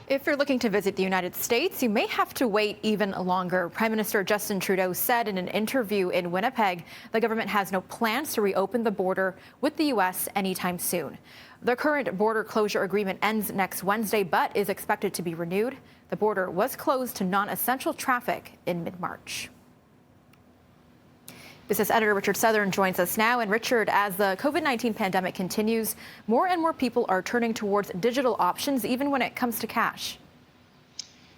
If you're looking to visit the United States, you may have to wait even longer. Prime Minister Justin Trudeau said in an interview in Winnipeg the government has no plans to reopen the border with the U.S. anytime soon. The current border closure agreement ends next Wednesday, but is expected to be renewed. The border was closed to non-essential traffic in mid-March. Business editor Richard Southern joins us now. And Richard, as the COVID-19 pandemic continues, more and more people are turning towards digital options, even when it comes to cash.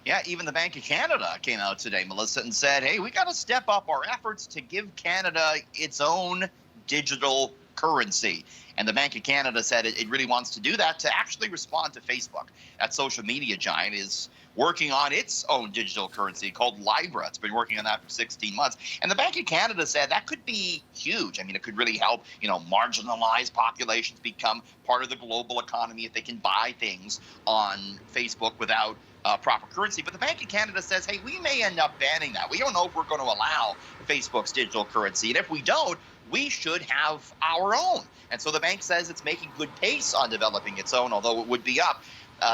Yeah, even the Bank of Canada came out today, Melissa, and said, hey, we got to step up our efforts to give Canada its own digital currency. And the Bank of Canada said it really wants to do that to actually respond to Facebook. That social media giant is working on its own digital currency called Libra. It's been working on that for 16 months. And the Bank of Canada said that could be huge. I mean, it could really help, marginalized populations become part of the global economy if they can buy things on Facebook without proper currency. But the Bank of Canada says, hey, we may end up banning that. We don't know if we're going to allow Facebook's digital currency. And if we don't, we should have our own. And so the bank says it's making good pace on developing its own, although it would be up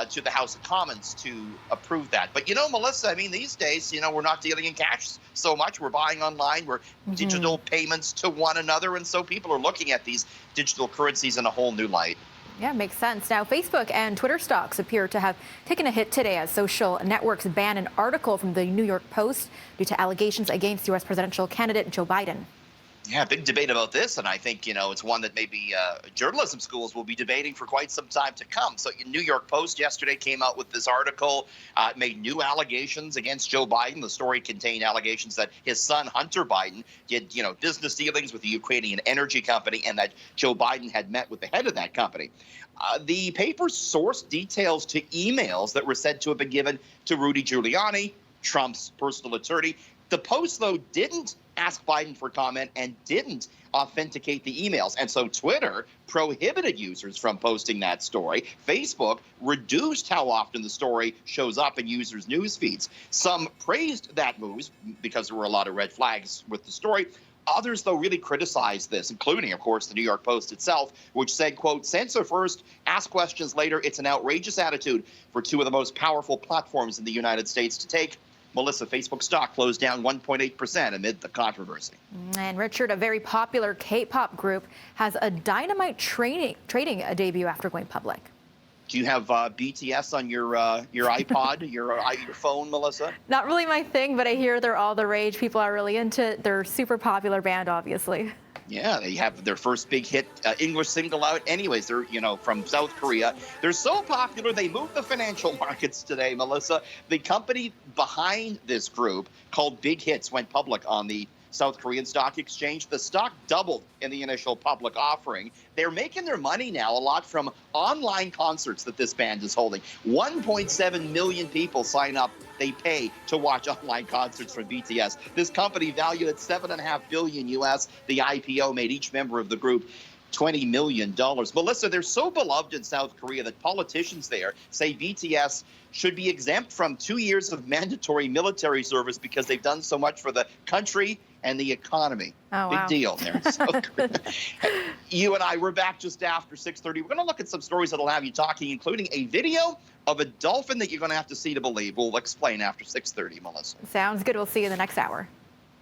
to the House of Commons to approve that. But, Melissa, I mean, these days, we're not dealing in cash so much. We're buying online. We're digital payments to one another. And so people are looking at these digital currencies in a whole new light. Yeah, makes sense. Now, Facebook and Twitter stocks appear to have taken a hit today as social networks ban an article from the New York Post due to allegations against U.S. presidential candidate Joe Biden. Yeah, big debate about this, and I think, it's one that maybe journalism schools will be debating for quite some time to come. So New York Post yesterday came out with this article, made new allegations against Joe Biden. The story contained allegations that his son, Hunter Biden, did, business dealings with the Ukrainian energy company and that Joe Biden had met with the head of that company. The paper sourced details to emails that were said to have been given to Rudy Giuliani, Trump's personal attorney. The Post, though, didn't ask Biden for comment and didn't authenticate the emails. And so Twitter prohibited users from posting that story. Facebook reduced how often the story shows up in users' news feeds. Some praised that move because there were a lot of red flags with the story. Others, though, really criticized this, including, of course, the New York Post itself, which said, quote, censor first, ask questions later. It's an outrageous attitude for two of the most powerful platforms in the United States to take. Melissa, Facebook stock closed down 1.8% amid the controversy. And Richard, a very popular K-pop group has a dynamite trading a debut after going public. Do you have BTS on your iPod, your phone, Melissa? Not really my thing, but I hear they're all the rage. People are really into it. They're a super popular band, obviously. Yeah, they have their first big hit English single out. Anyways, they're, from South Korea. They're so popular, they moved the financial markets today, Melissa. The company behind this group, called Big Hits, went public on the South Korean stock exchange. The stock doubled in the initial public offering. They're making their money now a lot from online concerts that this band is holding. 1.7 million people sign up. They pay to watch online concerts from BTS. This company valued at $7.5 billion US. The IPO made each member of the group $20 million. Melissa, they're so beloved in South Korea that politicians there say BTS should be exempt from 2 years of mandatory military service because they've done so much for the country and the economy. Oh, Big wow. deal there in South Korea. You and I, we're back just after 6:30. We're going to look at some stories that'll have you talking, including a video of a dolphin that you're going to have to see to believe. We'll explain after 6:30, Melissa. Sounds good. We'll see you in the next hour.